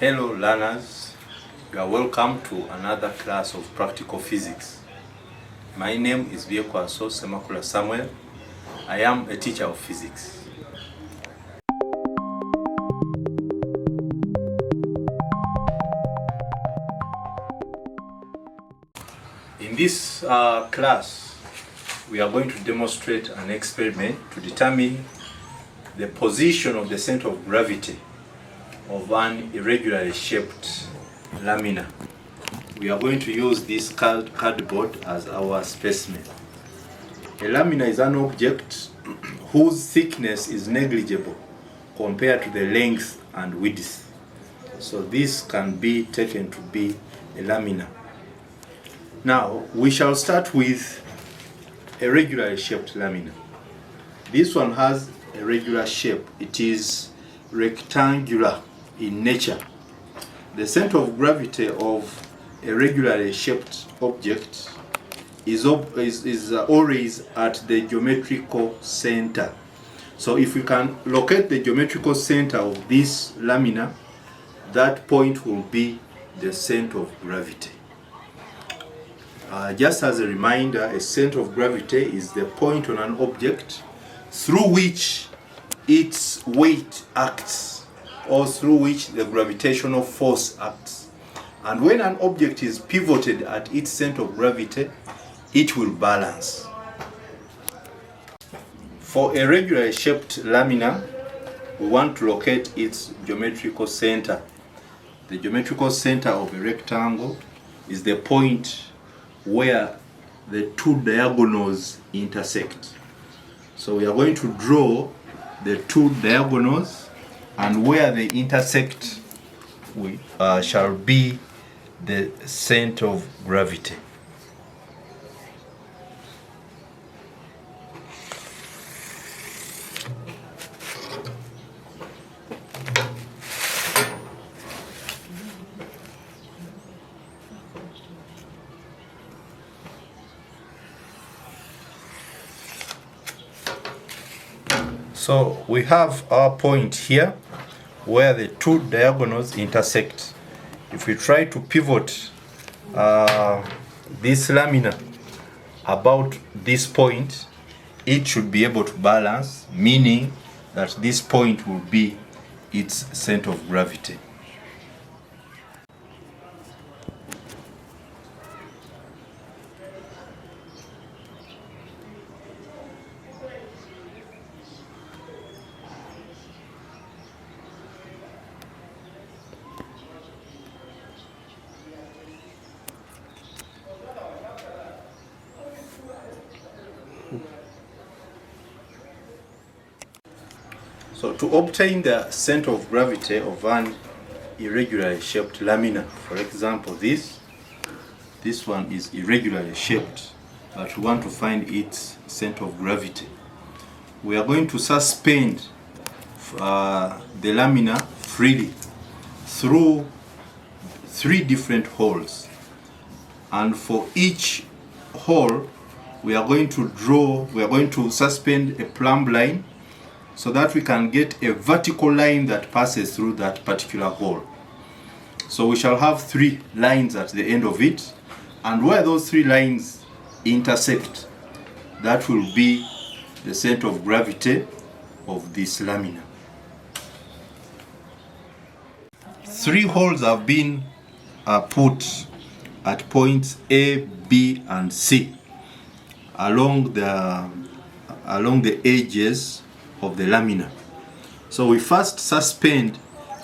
Hello learners, you are welcome to another class of practical physics. My name is Biekwaso Semakula Samuel. I am a teacher of physics. In this class, we are going to demonstrate an experiment to determine the position of the center of gravity of an irregularly shaped laminar. We are going to use this cardboard as our specimen. A laminar is an object whose thickness is negligible compared to the length and width. So this can be taken to be a laminar. Now we shall start with a regularly shaped laminar. This one has a regular shape. It is rectangular in nature. The center of gravity of a regularly shaped object is always at the geometrical center. So if we can locate the geometrical center of this laminar, that point will be the center of gravity. Just as a reminder, a center of gravity is the point on an object through which its weight acts, or through which the gravitational force acts. And when an object is pivoted at its center of gravity, it will balance. For a regularly shaped laminar, we want to locate its geometrical center. The geometrical center of a rectangle is the point where the two diagonals intersect. So we are going to draw the two diagonals, and where they intersect shall be the center of gravity. So we have our point here where the two diagonals intersect. If we try to pivot this laminar about this point, it should be able to balance, meaning that this point will be its center of gravity. So to obtain the center of gravity of an irregularly shaped laminar, for example this one is irregularly shaped, but we want to find its center of gravity. We are going to suspend the laminar freely through 3 different holes, and for each hole we are going to suspend a plumb line so that we can get a vertical line that passes through that particular hole. So we shall have 3 lines at the end of it, and where those 3 lines intersect, that will be the center of gravity of this laminar. 3 holes have been put at points A, B, and C along the edges of the laminar. So we first suspend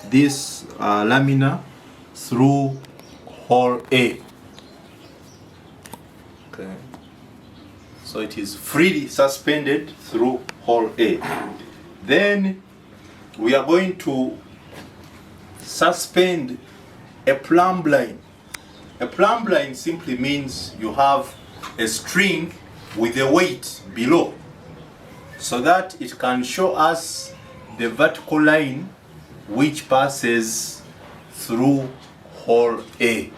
this laminar through hole A. Okay. So it is freely suspended through hole A. Then we are going to suspend a plumb line. A plumb line simply means you have a string with a weight below, so that it can show us the vertical line which passes through hole A.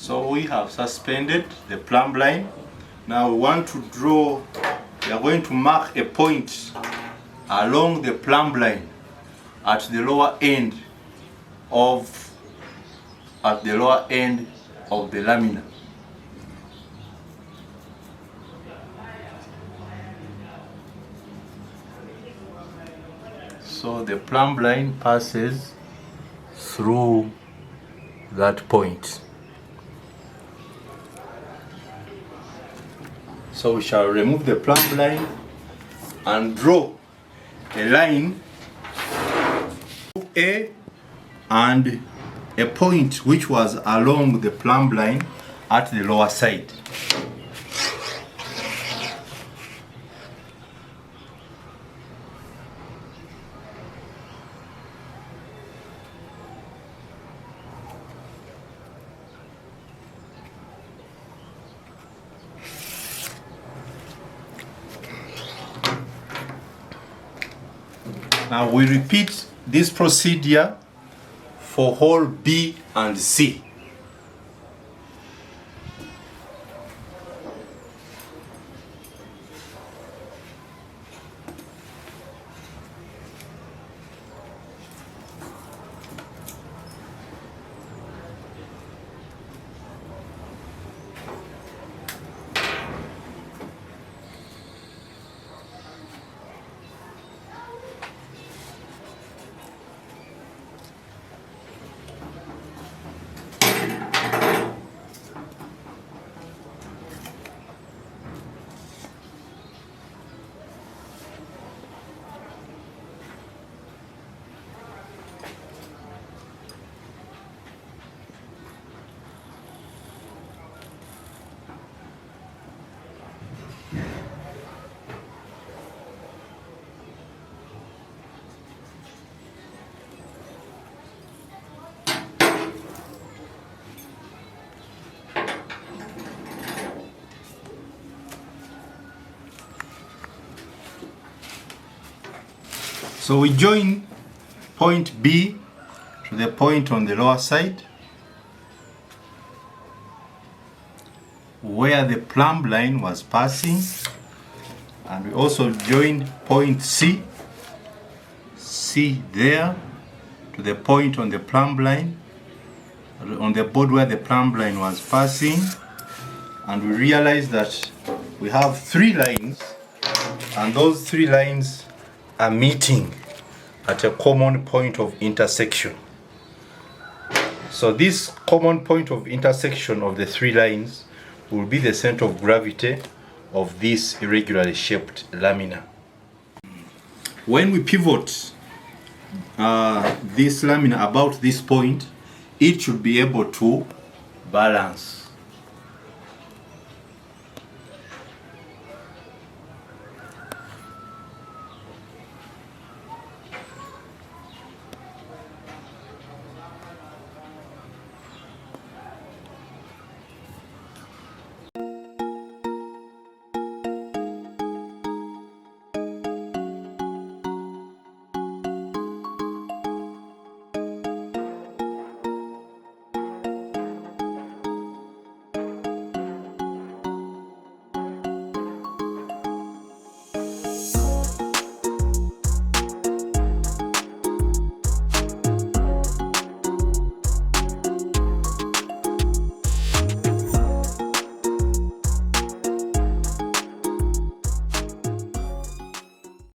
So we have suspended the plumb line. Now we want to draw, we are going to mark a point along the plumb line at the lower end of the laminar. So the plumb line passes through that point. So we shall remove the plumb line and draw a line A and a point which was along the plumb line at the lower side. Now we repeat this procedure for hole B and C. So we join point B to the point on the lower side where the plumb line was passing, and we also join point C there to the point on the plumb line, on the board where the plumb line was passing, and we realize that we have 3 lines, and those 3 lines are meeting at a common point of intersection. So this common point of intersection of the 3 lines will be the center of gravity of this irregularly shaped laminar. When we pivot this laminar about this point, it should be able to balance.